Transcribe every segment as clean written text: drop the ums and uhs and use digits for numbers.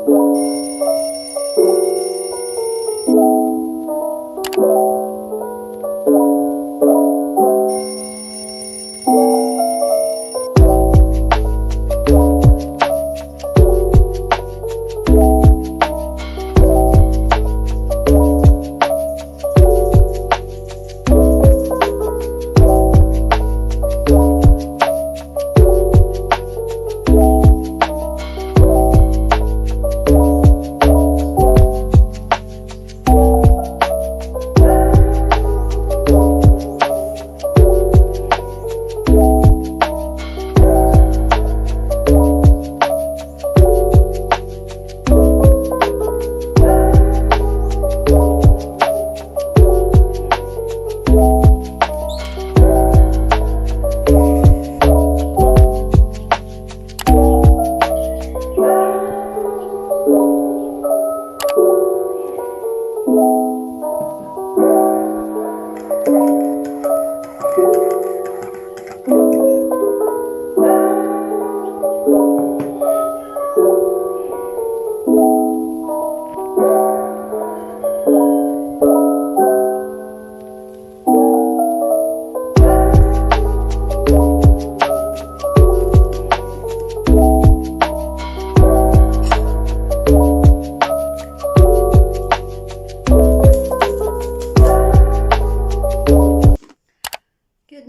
Good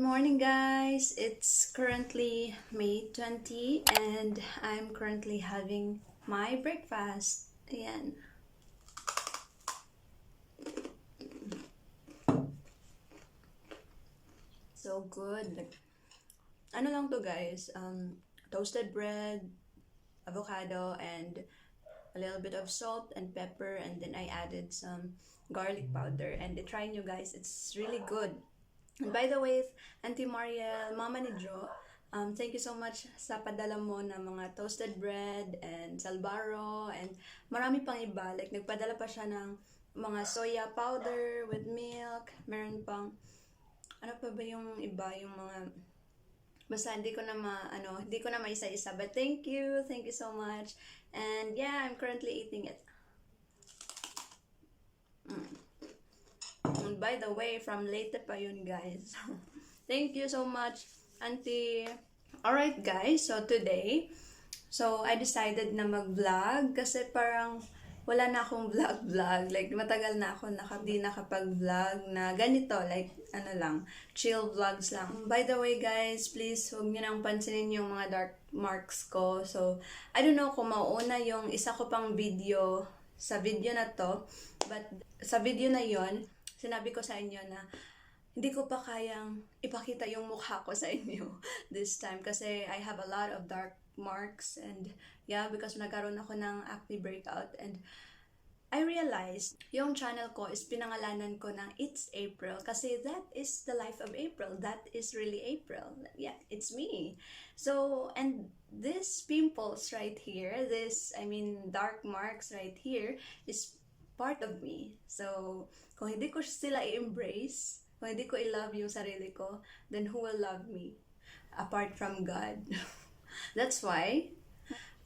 morning, guys. It's currently May 20 and I'm currently having my breakfast. Ayan. So good. Ano lang to, guys? Toasted bread, avocado, and a little bit of salt and pepper, and then I added some garlic powder. And try nyo, guys. It's really good. And by the way, Auntie Mariel, Mama ni Jo, thank you so much sa padala mo ng mga toasted bread and salbaro and marami pang iba. Like, nagpadala pa siya ng mga soya powder with milk. Meron pang, ano pa ba yung iba, yung mga, basta hindi ko na maisa-isa. But thank you so much. And yeah, I'm currently eating it. And by the way, from Leyte pa yun, guys. Thank you so much, Auntie. Alright, guys. So, today, I decided na mag-vlog kasi parang wala na akong vlog. Like, matagal na ako di nakapag-vlog na ganito. Like, chill vlogs lang. By the way, guys, please, huwag nyo nang pansinin yung mga dark marks ko. So, I don't know kung mauuna yung isa ko pang video sa video na to. But, sa video na yon sinabi ko sa inyo na hindi ko pa kayang ipakita yung mukha ko sa inyo this time kasi I have a lot of dark marks and yeah, because nagkaroon ako ng acne breakout and I realized yung channel ko is pinangalanan ko ng It's April kasi that is the life of April. That is really April. Yeah, it's me. So, and this pimples right here, dark marks right here is part of me. So, kung hindi ko sila i-embrace, kung hindi ko i-love yung sarili ko, then who will love me? Apart from God. That's why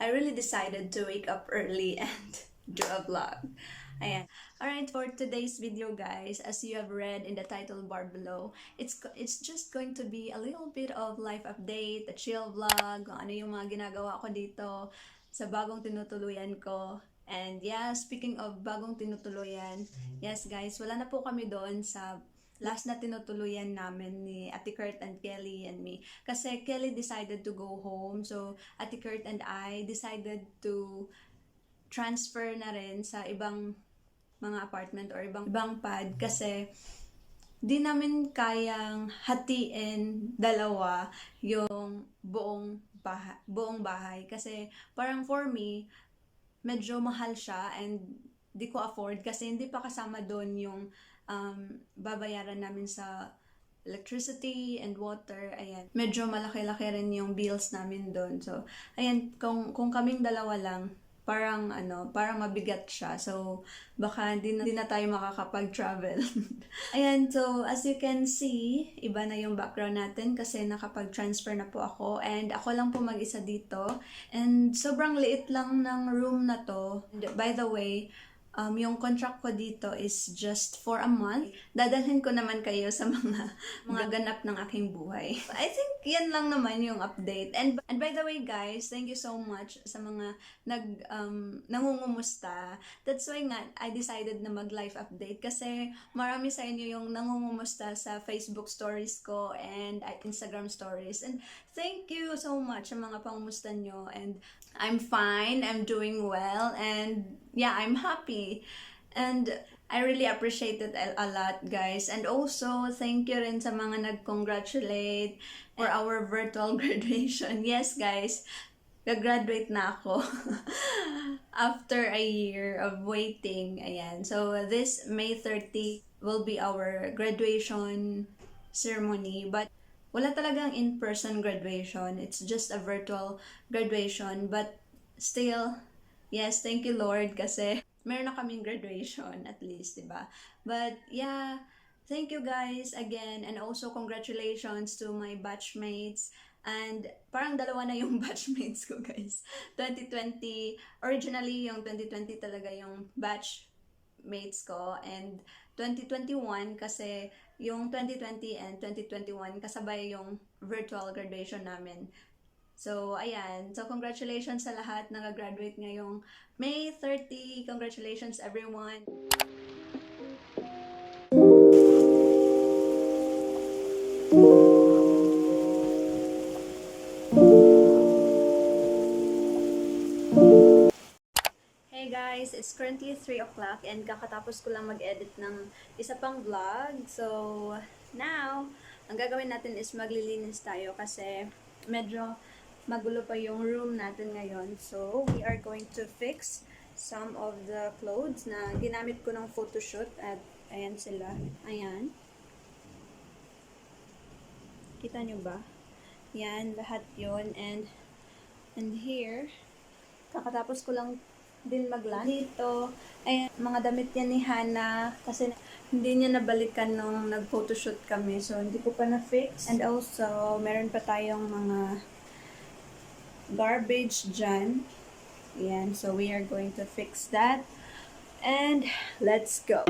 I really decided to wake up early and do a vlog. Ayan. Alright, for today's video, guys, as you have read in the title bar below, it's just going to be a little bit of life update, a chill vlog, kung ano yung mga ginagawa ko dito sa bagong tinutuluyan ko. And yeah, speaking of bagong tinutuluyan, yes guys, wala na po kami doon sa last na tinutuluyan namin ni Ate Kurt and Kelly and me. Kasi Kelly decided to go home, so Ate Kurt and I decided to transfer na rin sa ibang mga apartment or ibang pad kasi di namin kayang hatiin dalawa yung buong bahay. Kasi parang for me, medyo mahal siya and di ko afford kasi hindi pa kasama doon yung babayaran namin sa electricity and water. Ayan. Medyo malaki-laki rin yung bills namin doon. So, ayan, kung kaming dalawa lang, parang mabigat siya. So, baka di na tayo makakapag-travel. Ayan, so as you can see, iba na yung background natin kasi nakapag-transfer na po ako. And ako lang po mag-isa dito. And sobrang liit lang ng room na to. And by the way, yung contract ko dito is just for a month. Dadalhin ko naman kayo sa mga ganap ng aking buhay. I think yan lang naman yung update. And by the way guys, thank you so much sa mga nangungumusta. That's why nga, I decided na mag-live update kasi marami sa inyo yung nangungumusta sa Facebook stories ko and Instagram stories. And thank you so much sa mga pangumusta nyo. And I'm fine, I'm doing well, and yeah, I'm happy. And I really appreciate it a lot, guys. And also, thank you rin sa mga nag-congratulate for our virtual graduation. Yes, guys, gagraduate na ako after a year of waiting. Ayan. So, this May 30 will be our graduation ceremony. But wala talagang in-person graduation. It's just a virtual graduation. But still, yes, thank you Lord kasi meron na kaming graduation at least, diba? But yeah, thank you guys again. And also congratulations to my batchmates. And parang dalawa na yung batchmates ko guys. 2020, originally yung 2020 talaga yung batchmates ko. And 2021 kasi yung 2020 and 2021 kasabay yung virtual graduation namin. So, ayan. So, congratulations sa lahat na nag-graduate ngayong May 30. Congratulations everyone. Hey guys, it's currently 3 o'clock and kakatapos ko lang mag-edit ng isa pang vlog. So, now, ang gagawin natin is maglilinis tayo kasi medyo magulo pa yung room natin ngayon. So, we are going to fix some of the clothes na ginamit ko ng photoshoot. At ayan sila. Ayan. Kita nyo ba? Yan, lahat yun. And here, kakatapos ko lang din mag-lunch. Dito, ayan, mga damit yan ni Hana kasi hindi niya nabalikan nung nag-photoshoot kami. So, hindi ko pa na-fix. And also, meron pa tayong mga garbage dyan. Ayan, so we are going to fix that. And let's go.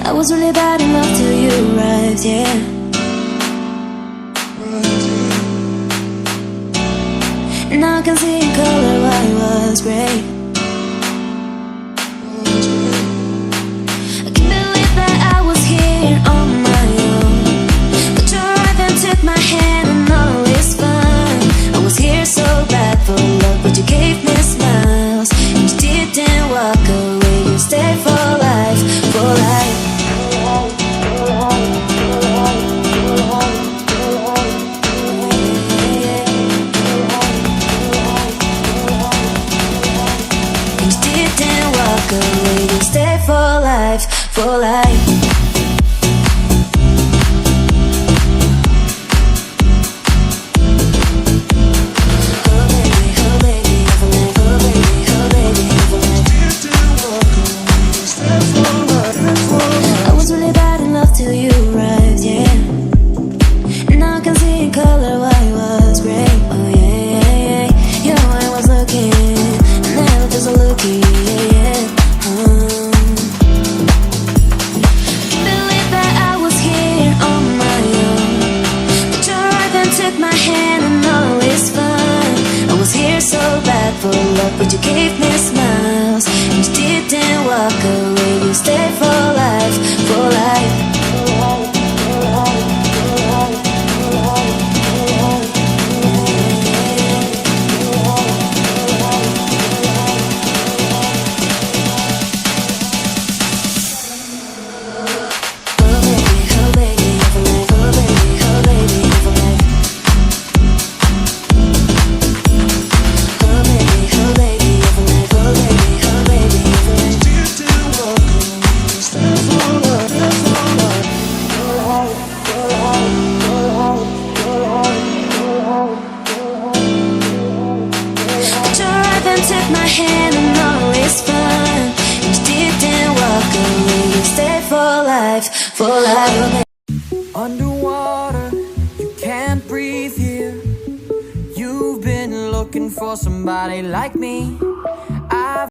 I was really bad in love till you arrived, yeah. Now I can see in color why it was great. I can't believe for life. I was really bad in love till you arrived, yeah. Now I can see in color why it was great. Oh yeah, yeah, yeah. You know I was looking, never just looking, yeah, yeah. Believe that I was here on my own, but you arrived and took my hand and all is fine. I was here so bad for love, but you gave me smiles. You didn't walk away, you stayed for life, for life. Took my hand and all is fine. You didn't walk away, you stayed for life, for life. Underwater, you can't breathe here. You've been looking for somebody like me.